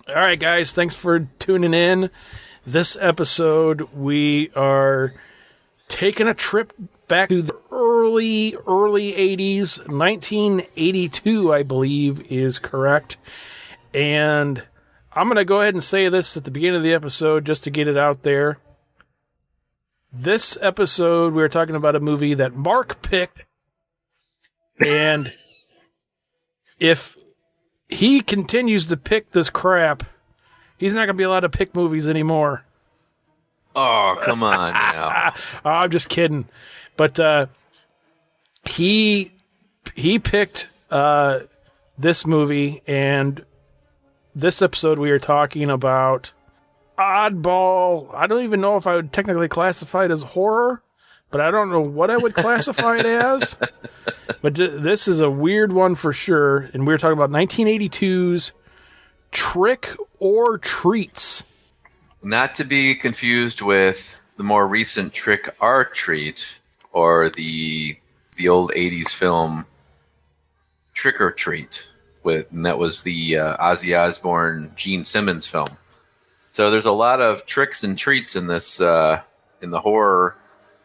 All right, guys, thanks for tuning in. This episode, we are taking a trip back to the early 80s. 1982, I believe, is correct. And I'm going to go ahead and say this at the beginning of the episode just to get it out there. This episode, we were talking about a movie that Mark picked. And if he continues to pick this crap, he's not going to be allowed to pick movies anymore. Oh, come on now. I'm just kidding. But he picked this movie, and this episode we are talking about oddball. I don't even know if I would technically classify it as horror, but I don't know what I would classify it as. But this is a weird one for sure, and we were talking about 1982's Trick or Treats. Not to be confused with the more recent Trick or Treat, or the old 80s film Trick or Treat, and that was the Ozzy Osbourne, Gene Simmons film. So there's a lot of tricks and treats in this in the horror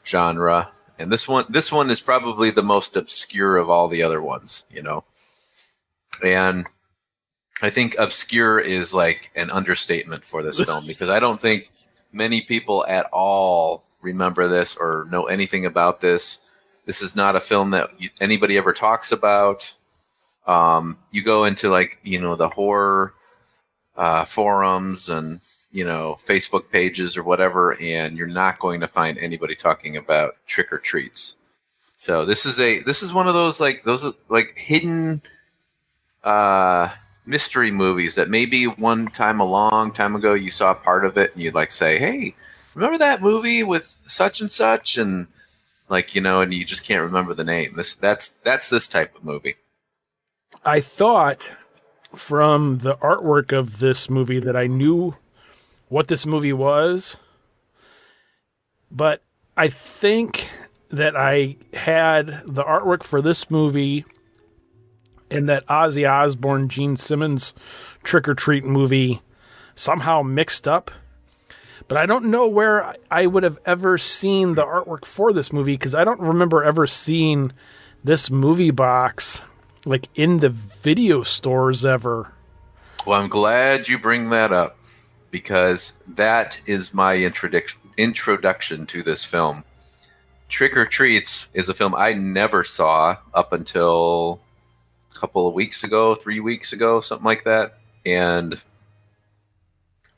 genre. And this one is probably the most obscure of all the other ones, you know. And I think obscure is like an understatement for this film, because I don't think many people at all remember this or know anything about this. This is not a film that anybody ever talks about. You go into, like, you know, the horror forums and, you know, Facebook pages or whatever, and you're not going to find anybody talking about Trick or Treats. So this is one of those hidden mystery movies that maybe one time a long time ago you saw part of it and you'd like say, hey, remember that movie with such and such, and like, you know, and you just can't remember the name. That's this type of movie. I thought from the artwork of this movie that I knew what this movie was, but I think that I had the artwork for this movie and that Ozzy Osbourne, Gene Simmons Trick or Treat movie somehow mixed up. But I don't know where I would have ever seen the artwork for this movie, because I don't remember ever seeing this movie box like in the video stores ever. Well, I'm glad you bring that up, because that is my introduction to this film. Trick or Treats is a film I never saw up until a couple of weeks ago, 3 weeks ago, something like that. And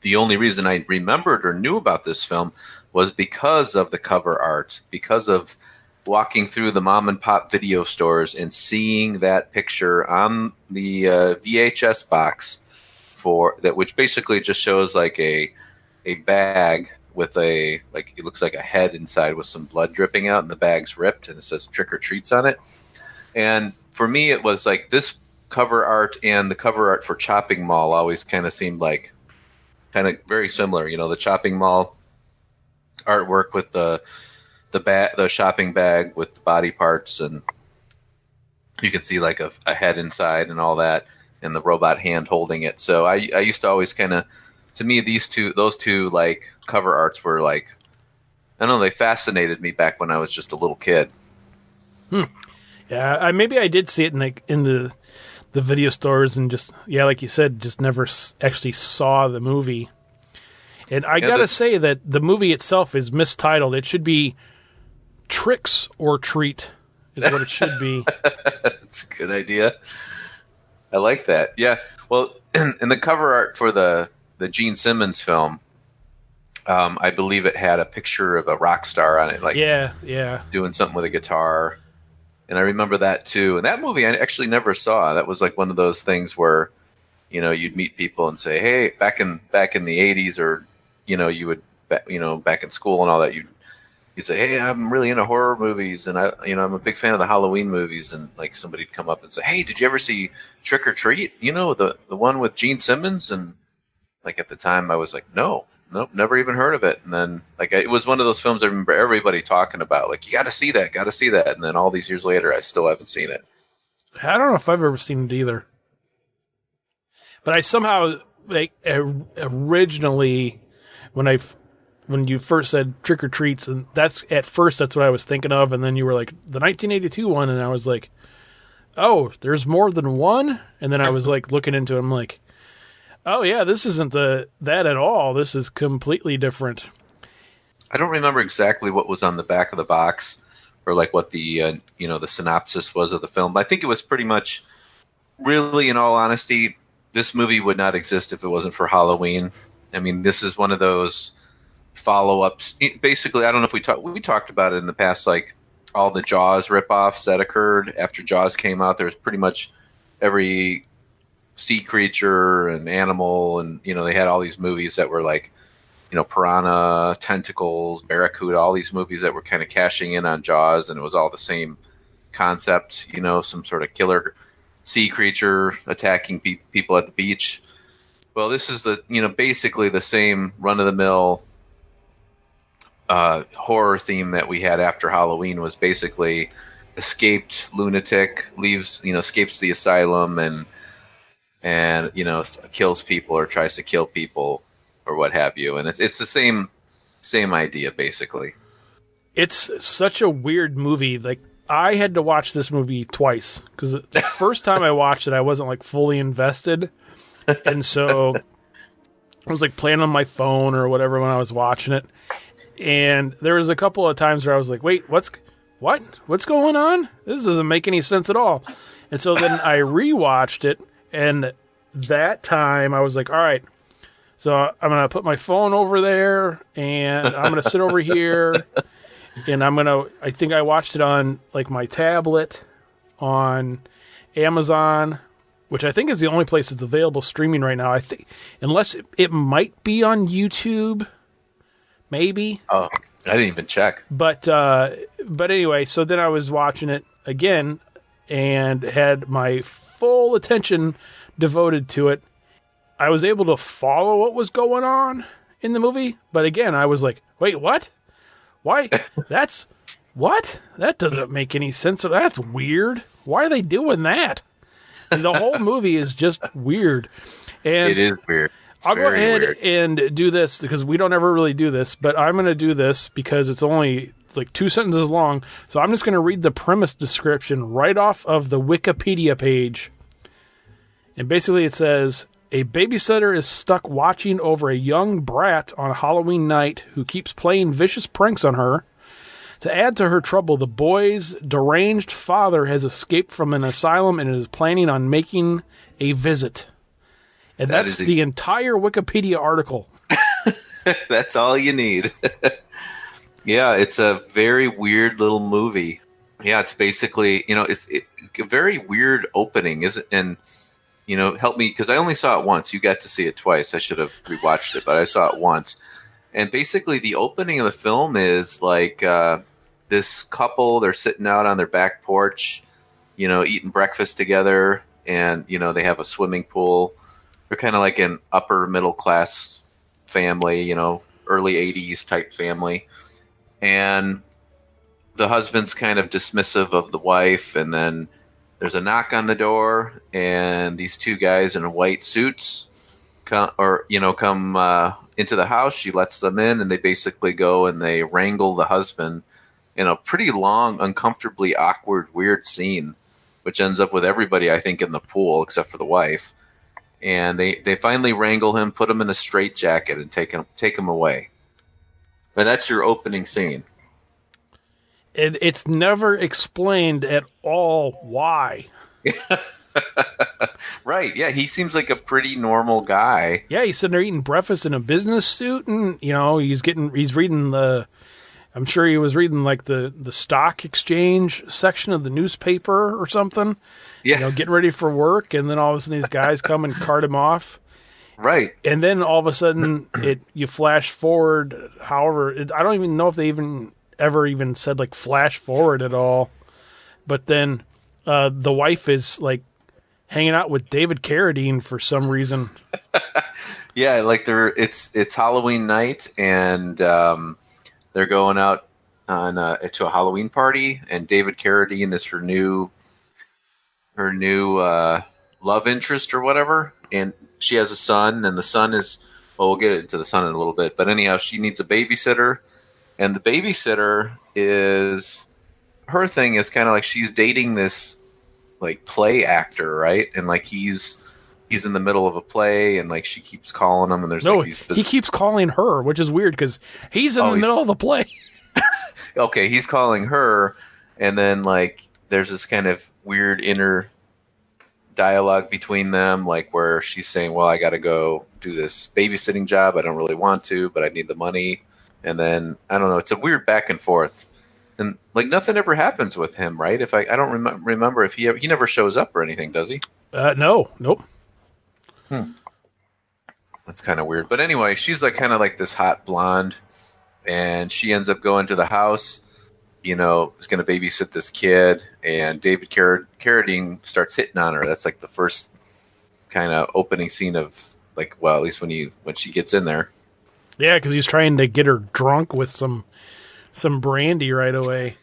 the only reason I remembered or knew about this film was because of the cover art, because of walking through the mom and pop video stores and seeing that picture on the VHS box for that, which basically just shows like a bag with it looks like a head inside with some blood dripping out, and the bag's ripped and it says Trick or Treats on it. And for me, it was like this cover art and the cover art for Chopping Mall always kind of seemed like kind of very similar. You know, the Chopping Mall artwork with the shopping bag with the body parts, and you can see like a head inside and all that, and the robot hand holding it. So I used to always kind of, to me, those two like cover arts were like, I don't know, they fascinated me back when I was just a little kid. Yeah, maybe I did see it in the video stores, and just, yeah, like you said, just never actually saw the movie. And I gotta say that the movie itself is mistitled. It should be Tricks or Treat is what it should be. That's a good idea. I like that. Yeah. Well, in the cover art for the Gene Simmons film, I believe it had a picture of a rock star on it, like doing something with a guitar. And I remember that too. And that movie I actually never saw. That was like one of those things where, you know, you'd meet people and say, hey, back in the 80s, or, you know, you would, you know, back in school and all that, you'd say, hey, I'm really into horror movies, and I'm a big fan of the Halloween movies. And like somebody'd come up and say, hey, did you ever see Trick or Treat? You know, the one with Gene Simmons? And like at the time I was like, nope, never even heard of it. And then like it was one of those films I remember everybody talking about, like, you got to see that. And then all these years later, I still haven't seen it. I don't know if I've ever seen it either. But I somehow like originally when when you first said Trick or Treats, and that's at first that's what I was thinking of, and then you were like the 1982 one, and I was like, oh, there's more than one, and then I was like looking into it, I'm like, oh yeah, this isn't that at all. This is completely different. I don't remember exactly what was on the back of the box, or like what the the synopsis was of the film. I think it was pretty much, really, in all honesty, this movie would not exist if it wasn't for Halloween. I mean, this is one of those follow-ups. Basically, I don't know if we talked about it in the past, like all the Jaws ripoffs that occurred after Jaws came out. There's pretty much every sea creature and animal, and they had all these movies that were like, piranha, tentacles, barracuda, all these movies that were kind of cashing in on Jaws, and it was all the same concept, some sort of killer sea creature attacking people at the beach. Well, this is basically the same run-of-the-mill horror theme that we had after Halloween. Was basically escaped lunatic escapes the asylum and kills people or tries to kill people or what have you, and it's the same idea basically. It's such a weird movie. Like, I had to watch this movie twice because the first time I watched it, I wasn't like fully invested, and so I was like playing on my phone or whatever when I was watching it. And there was a couple of times where I was like, "Wait, what's going on? This doesn't make any sense at all." And so then I rewatched it, and that time I was like, "All right, so I'm gonna put my phone over there, and I'm gonna sit over here." And I think I watched it on like my tablet on Amazon, which I think is the only place it's available streaming right now. I think, unless it might be on YouTube, maybe. Oh, I didn't even check. But anyway, so then I was watching it again and had my full attention devoted to it. I was able to follow what was going on in the movie, but again, I was like, wait, what? Why? What? That doesn't make any sense. That's weird. Why are they doing that? And the whole movie is just weird. And it is weird. I'll go ahead and do this because we don't ever really do this, but I'm going to do this because it's only like 2 sentences long. So I'm just going to read the premise description right off of the Wikipedia page. And basically it says, a babysitter is stuck watching over a young brat on a Halloween night who keeps playing vicious pranks on her. To add to her trouble, the boy's deranged father has escaped from an asylum and is planning on making a visit. And that's the entire Wikipedia article. That's all you need. Yeah, it's a very weird little movie. Yeah, it's basically, it's a very weird opening, isn't? And help me, because I only saw it once. You got to see it twice. I should have rewatched it, but I saw it once. And basically, the opening of the film is like this couple. They're sitting out on their back porch, eating breakfast together, and they have a swimming pool. They're kind of like an upper middle class family, early '80s type family, and the husband's kind of dismissive of the wife, and then there's a knock on the door, and these two guys in white suits come into the house. She lets them in, and they basically go and they wrangle the husband in a pretty long, uncomfortably awkward, weird scene, which ends up with everybody, I think, in the pool except for the wife. And they finally wrangle him, put him in a straitjacket, and take him away. And that's your opening scene. It's never explained at all why. Right, yeah, he seems like a pretty normal guy. Yeah, he's sitting there eating breakfast in a business suit, and he's reading I'm sure he was reading like the stock exchange section of the newspaper or something. Yeah, getting ready for work, and then all of a sudden these guys come and cart him off. Right, and then all of a sudden you flash forward. However, I don't even know if they ever even said like flash forward at all. But then the wife is like hanging out with David Carradine for some reason. Yeah, like it's Halloween night, and they're going out on to a Halloween party, and David Carradine is her new love interest or whatever, and she has a son, and the son is, well, we'll get into the son in a little bit. But anyhow, she needs a babysitter, and the babysitter is, her thing is kind of like she's dating this like play actor, right? And like he's in the middle of a play, and like she keeps calling him, and there's like No, these. he keeps calling her, which is weird because he's in the middle of the play. Okay, he's calling her, and then like there's this kind of weird inner dialogue between them, like where she's saying, "Well, I got to go do this babysitting job. I don't really want to, but I need the money." And then I don't know. It's a weird back and forth, and like nothing ever happens with him, right? If I don't remember if he never shows up or anything, does he? No, nope. That's kind of weird. But anyway, she's like kind of like this hot blonde, and she ends up going to the house. Is going to babysit this kid, and David Carradine starts hitting on her. That's like the first kind of opening scene of like, well, at least when she gets in there. Yeah, because he's trying to get her drunk with some brandy right away.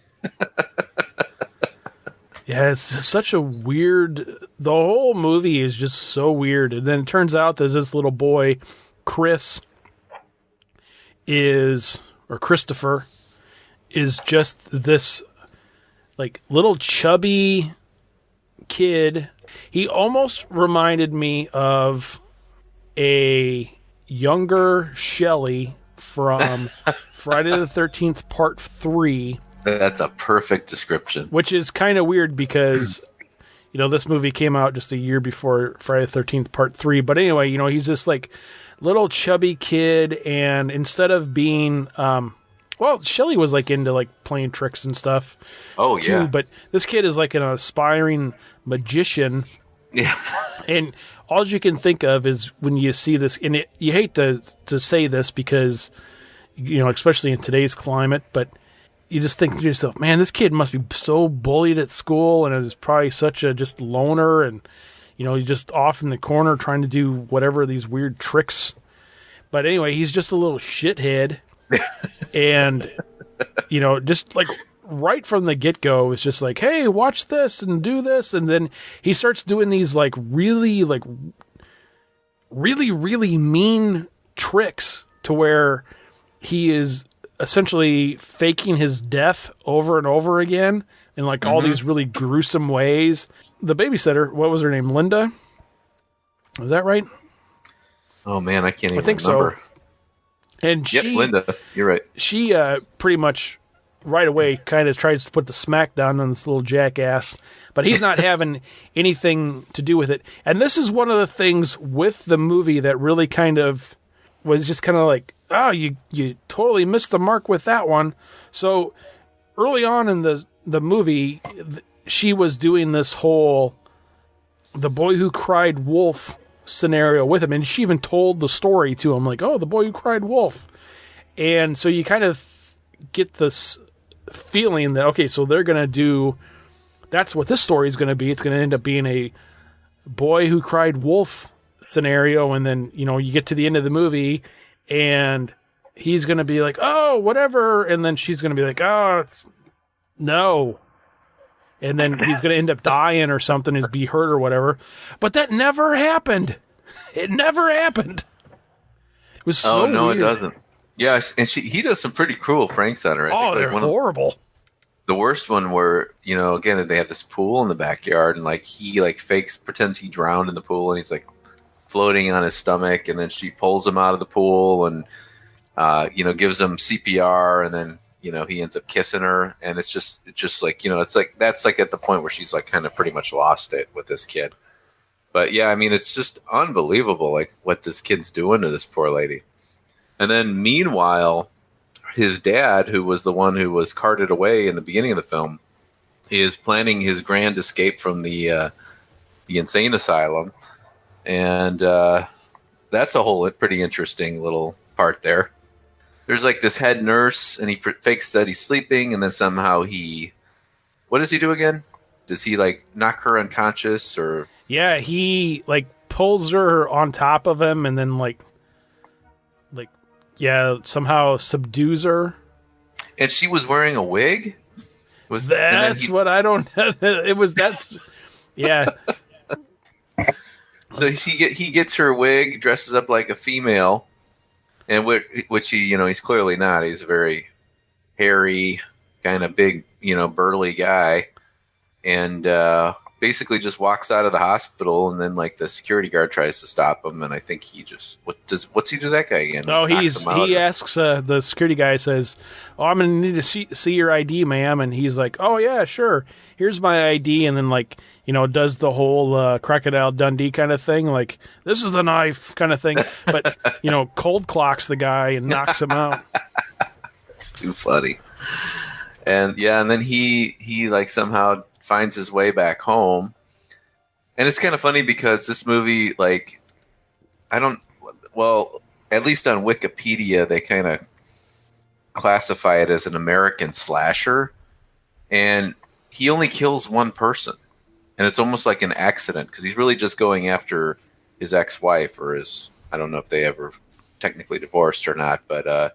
Yeah, it's such a weird. The whole movie is just so weird, and then it turns out that this little boy, Christopher, is just this like little chubby kid. He almost reminded me of a younger Shelley from Friday the 13th Part 3. That's a perfect description. Which is kind of weird because, this movie came out just a year before Friday the 13th Part 3. But anyway, he's this like little chubby kid, and instead of being, Shelley was like into like playing tricks and stuff. Oh, too, yeah. But this kid is like an aspiring magician. Yeah. And all you can think of is when you see this, and you hate to say this because, especially in today's climate, but you just think to yourself, man, this kid must be so bullied at school and is probably such a just loner, and, he's just off in the corner trying to do whatever these weird tricks. But anyway, he's just a little shithead. And, just like right from the get-go, it's just like, hey, watch this and do this. And then he starts doing these like really, really mean tricks to where he is essentially faking his death over and over again in like all these really gruesome ways. The babysitter, what was her name? Linda? Is that right? Oh man, I can't even think remember. So. And Linda, you're right. She pretty much right away kind of tries to put the smack down on this little jackass, but he's not having anything to do with it. And this is one of the things with the movie that really kind of was just kind of like, oh, you totally missed the mark with that one. So early on in the movie, she was doing this whole the boy who cried wolf scenario with him, and she even told the story to him, like, oh, the boy who cried wolf. And so you kind of get this feeling that, okay, so they're going to do, that's what this story is going to be. It's going to end up being a boy who cried wolf scenario, and then, you get to the end of the movie, and he's going to be like, oh, whatever, and then she's going to be like, oh, no. And then he's going to end up dying or something, be hurt or whatever. But that never happened. It never happened. It was so no, weird. It doesn't. Yeah, and he does some pretty cruel pranks on her. They're horrible. The worst one where, again, they have this pool in the backyard, and like he like pretends he drowned in the pool, and he's like floating on his stomach, and then she pulls him out of the pool and gives him CPR, and then he ends up kissing her, and it's just like, it's like, that's like at the point where she's like kind of pretty much lost it with this kid. But yeah, I mean, it's just unbelievable, like what this kid's doing to this poor lady. And then meanwhile, his dad, who was the one who was carted away in the beginning of the film, is planning his grand escape from the insane asylum. And that's a whole pretty interesting little part there. There's like this head nurse, and he fakes that he's sleeping, and then somehow what does he do again? Does he like knock her unconscious, or? Yeah, he like pulls her on top of him, and then somehow subdues her. And she was wearing a wig? That's what I don't. It was that's. Yeah. So he gets her wig, dresses up like a female, and which he, he's clearly not. He's a very hairy, kind of big, burly guy, and basically just walks out of the hospital. And then like the security guard tries to stop him, and I think he just what's he do to that guy again? He Oh, knocks him out. he asks the security guy says, "Oh, I'm gonna need to see your ID, ma'am." And he's like, "Oh yeah, sure. Here's my ID." And then like does the whole Crocodile Dundee kind of thing, like this is the knife kind of thing. But cold clocks the guy and knocks him out. It's too funny. And yeah, and then he like somehow finds his way back home. And it's kind of funny because this movie, like, I don't, well, at least on Wikipedia, they kind of classify it as an American slasher. And he only kills one person. And it's almost like an accident because he's really just going after his ex-wife or his, I don't know if they ever technically divorced or not, but,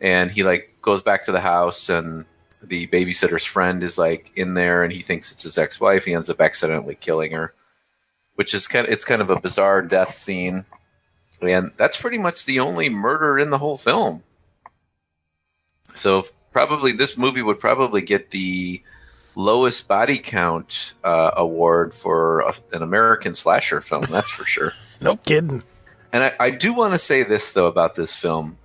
and he like goes back to the house and the babysitter's friend is like in there and he thinks it's his ex-wife. He ends up accidentally killing her, which is it's kind of a bizarre death scene. And that's pretty much the only murder in the whole film. So probably this movie would probably get the lowest body count award for an American slasher film. That's for sure. No kidding. And I do want to say this though about this film.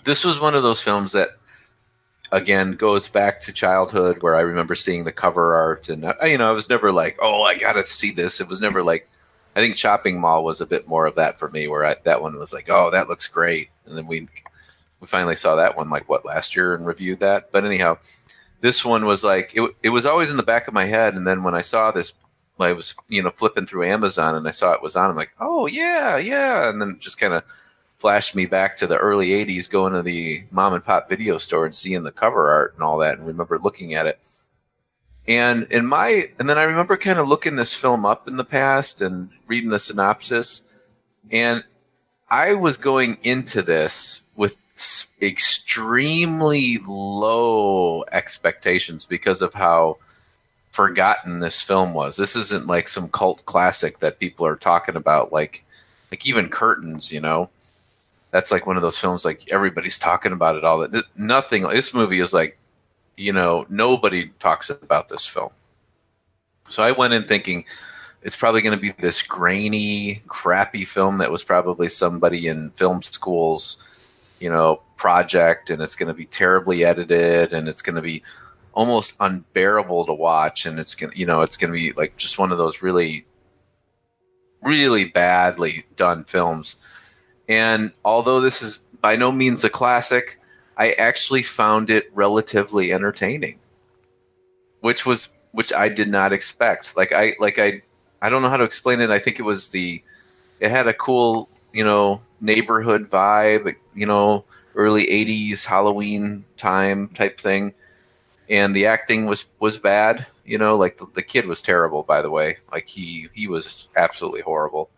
This was one of those films that, again, goes back to childhood where I remember seeing the cover art. And, I was never like, oh, I got to see this. It was never like, I think Chopping Mall was a bit more of that for me where that one was like, oh, that looks great. And then we finally saw that one like, last year and reviewed that. But anyhow, this one was like, it was always in the back of my head. And then when I saw this, I was, flipping through Amazon and I saw it was on. I'm like, oh, yeah, yeah. And then it just kind of flashed me back to the early 80s going to the mom and pop video store and seeing the cover art and all that and remember looking at it. And then I remember kind of looking this film up in the past and reading the synopsis. And I was going into this with extremely low expectations because of how forgotten this film was. This isn't like some cult classic that people are talking about, like even Curtains, That's like one of those films like everybody's talking about it all. That nothing. This movie is like, nobody talks about this film. So I went in thinking it's probably going to be this grainy, crappy film that was probably somebody in film school's, project, and it's going to be terribly edited, and it's going to be almost unbearable to watch, and it's going to be like just one of those really, really badly done films. And although this is by no means a classic, I actually found it relatively entertaining, which I did not expect. I don't know how to explain it. I think it had a cool, neighborhood vibe, early 80s Halloween time type thing. And the acting was bad, like the kid was terrible, by the way. Like he was absolutely horrible.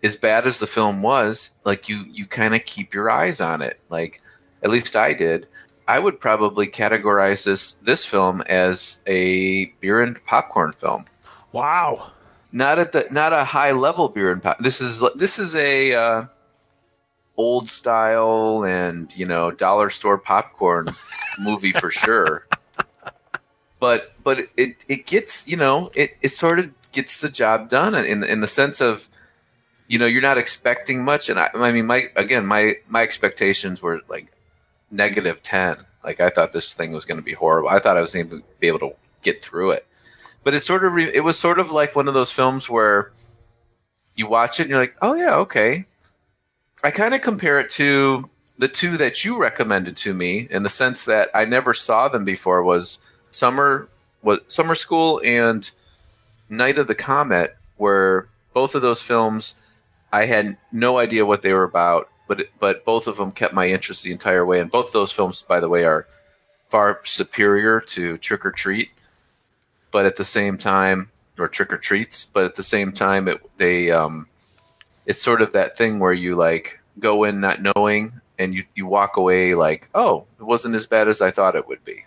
As bad as the film was, like you kind of keep your eyes on it. Like at least I did. I would probably categorize this film as a beer and popcorn film. Wow. Not a high level beer and pop. This is a old style and dollar store popcorn movie for sure. But it gets it sort of gets the job done in the sense of you're not expecting much, and I mean my expectations were like -10. Like I thought this thing was going to be horrible. I thought I was going to be able to get through it, but it was sort of like one of those films where you watch it and you're like, oh yeah, okay. I kind of compare it to the two that you recommended to me in the sense that I never saw them before. Was Summer School and Night of the Comet, where both of those films I had no idea what they were about, but both of them kept my interest the entire way. And both those films, by the way, are far superior to Trick or Treat, but at the same time, or Trick or Treats, but at the same time, it's sort of that thing where you like go in not knowing, and you walk away like, oh, it wasn't as bad as I thought it would be.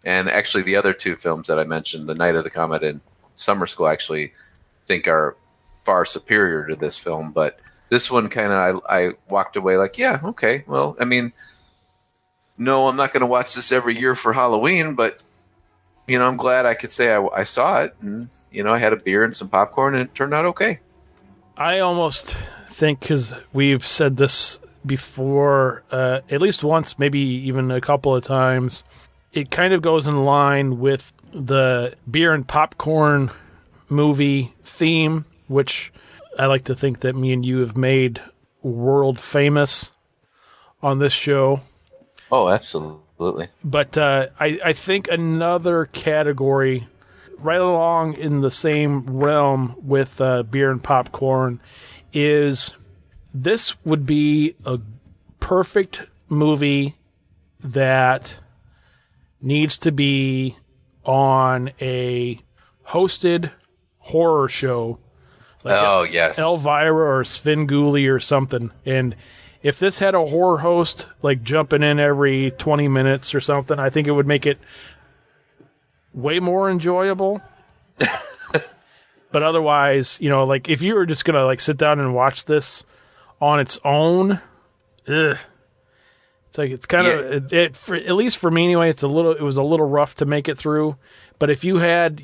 And actually, the other two films that I mentioned, The Night of the Comet and Summer School, actually think are far superior to this film. But this one kind of, I walked away like, yeah, okay. Well, I mean, no, I'm not going to watch this every year for Halloween, but I'm glad I could say I saw it, and I had a beer and some popcorn, and it turned out okay. I almost think, because we've said this before, at least once, maybe even a couple of times, it kind of goes in line with the beer and popcorn movie theme, which I like to think that me and you have made world famous on this show. Oh, absolutely. But I think another category right along in the same realm with beer and popcorn is this would be a perfect movie that needs to be on a hosted horror show like Oh, yes. Elvira or Svengoolie or something. And if this had a horror host like jumping in every 20 minutes or something, I think it would make it way more enjoyable. But otherwise, like if you were just gonna like sit down and watch this on its own, ugh, it's like it's kind of at least for me anyway. It was a little rough to make it through. But if you had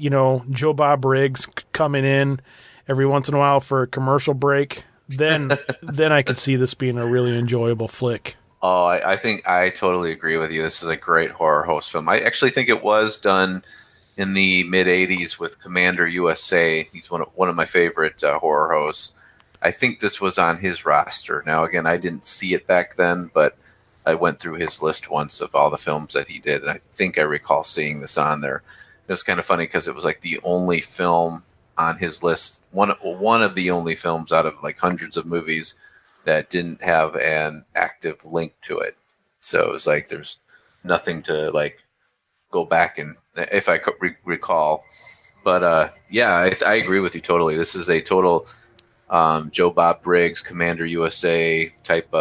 Joe Bob Briggs coming in every once in a while for a commercial break, then I could see this being a really enjoyable flick. Oh, I think I totally agree with you. This is a great horror host film. I actually think it was done in the mid '80s with Commander USA. He's one of my favorite horror hosts. I think this was on his roster. Now, again, I didn't see it back then, but I went through his list once of all the films that he did, and I think I recall seeing this on there. It was kind of funny because it was like the only film on his list, one of the only films out of like hundreds of movies that didn't have an active link to it. So it was like there's nothing to like go back and if I could recall. But yeah, I agree with you totally. This is a total Joe Bob Briggs, Commander USA type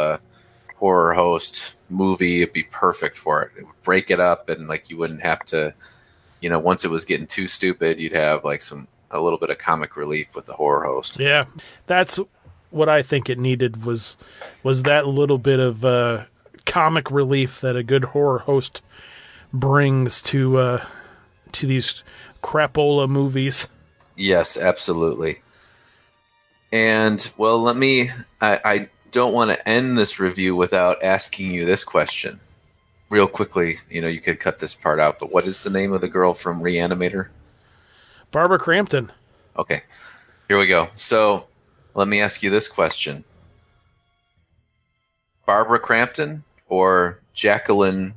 horror host movie. It'd be perfect for it. It would break it up, and like you wouldn't have to, once it was getting too stupid, you'd have like a little bit of comic relief with the horror host. Yeah, that's what I think it needed was that little bit of comic relief that a good horror host brings to these crapola movies. Yes, absolutely. And well, I don't want to end this review without asking you this question. Real quickly, you could cut this part out, but what is the name of the girl from Reanimator? Barbara Crampton. Okay, here we go. So let me ask you this question. Barbara Crampton or Jacqueline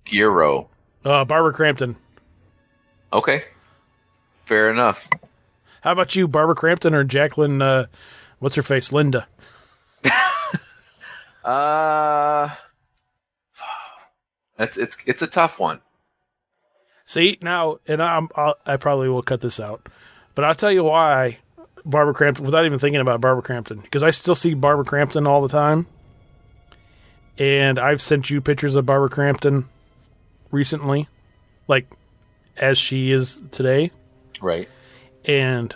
Guerrero? Barbara Crampton. Okay, fair enough. How about you, Barbara Crampton or Jacqueline, what's her face, Linda? It's a tough one. See, now, and I probably will cut this out, but I'll tell you why Barbara Crampton, without even thinking about Barbara Crampton, because I still see Barbara Crampton all the time, and I've sent you pictures of Barbara Crampton recently, like, as she is today. Right. And,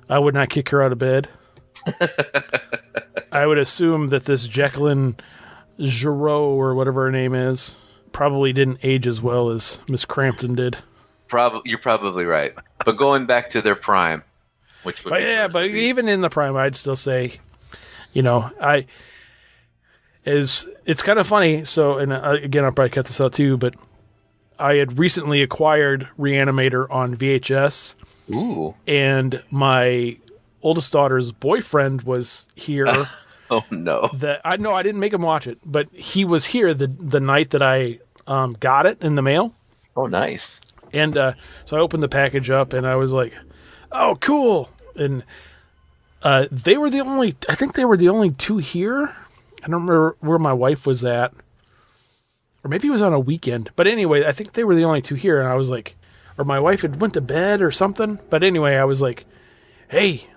I would not kick her out of bed. I would assume that this Jacqueline Giroux, or whatever her name is, probably didn't age as well as Miss Crampton did. You're probably right. But going back to their prime, which would but even in the prime, I'd still say, it's kind of funny. So, and again, I'll probably cut this out too, but I had recently acquired Reanimator on VHS. Ooh. And my oldest daughter's boyfriend was here. Oh no! I didn't make him watch it, but he was here the night that I got it in the mail. Oh, nice! And so I opened the package up, and I was like, "Oh, cool!" And they were the only. I think they were the only two here. I don't remember where my wife was at, or maybe it was on a weekend. But anyway, I think they were the only two here, and I was like, or my wife had went to bed or something. But anyway, I was like, "Hey,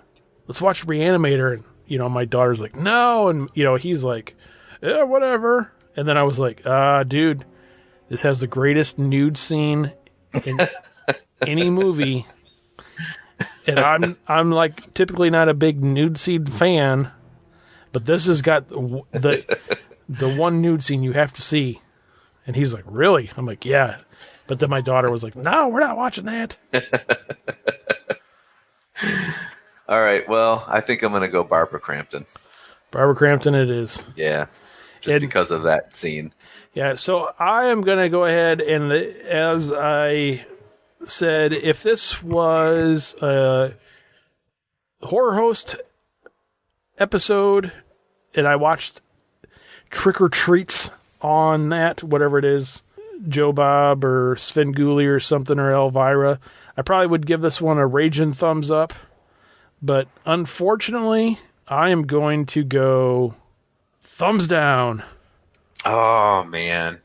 let's watch Reanimator." And my daughter's like, "No," and he's like, "Yeah, whatever." And then I was like, dude, it has the greatest nude scene in any movie, And I'm like typically not a big nude scene fan, but this has got the one nude scene you have to see. And he's like, really? I'm like, yeah. But then my daughter was like, no, we're not watching that. All right. Well, I think I'm going to go Barbara Crampton. Barbara Crampton it is. Yeah. Just because of that scene. Yeah, so I am going to go ahead and, as I said, if this was a horror host episode and I watched Trick or Treats on that, whatever it is, Joe Bob or Svengoolie or something or Elvira, I probably would give this one a raging thumbs up. But unfortunately, I am going to go thumbs down. Oh man.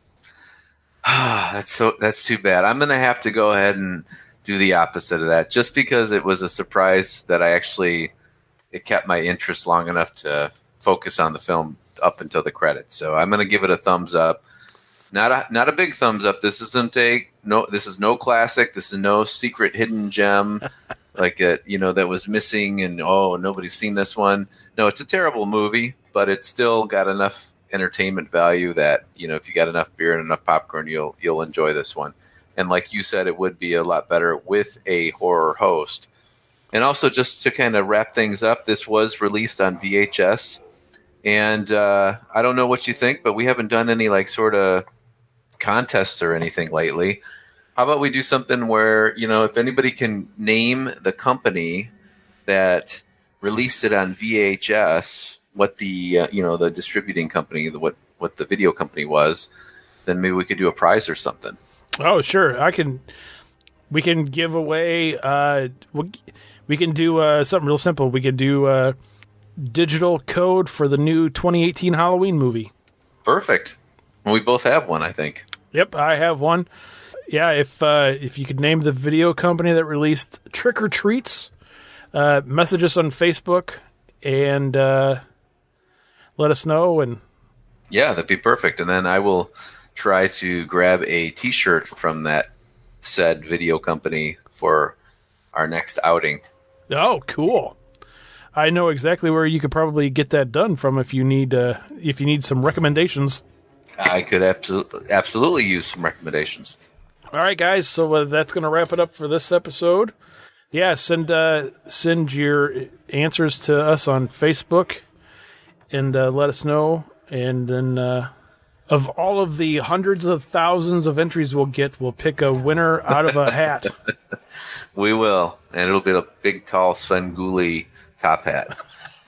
That's too bad. I'm going to have to go ahead and do the opposite of that just because it was a surprise that it kept my interest long enough to focus on the film up until the credits. So I'm going to give it a thumbs up. Not a big thumbs up. This isn't this is no classic. This is no secret hidden gem like that was missing and nobody's seen this one. No, it's a terrible movie, but it's still got enough entertainment value that, if you got enough beer and enough popcorn, you'll enjoy this one. And like you said, it would be a lot better with a horror host. And also, just to kind of wrap things up, this was released on VHS. And I don't know what you think, but we haven't done any like sort of contests or anything lately. How about we do something where, if anybody can name the company that released it on VHS, what the the distributing company, what the video company was, then maybe we could do a prize or something. Oh, sure. We can give away. We can do something real simple. We can do digital code for the new 2018 Halloween movie. Perfect. Well, we both have one, I think. Yep, I have one. Yeah, if you could name the video company that released Trick or Treats, message us on Facebook and let us know. And yeah, that'd be perfect. And then I will try to grab a T-shirt from that said video company for our next outing. Oh, cool! I know exactly where you could probably get that done from if you need some recommendations. I could absolutely use some recommendations. All right, guys. So that's going to wrap it up for this episode. Yeah, send your answers to us on Facebook and let us know. And then of all of the hundreds of thousands of entries we'll get, we'll pick a winner out of a hat. We will, and it'll be a big, tall Svengoolie top hat.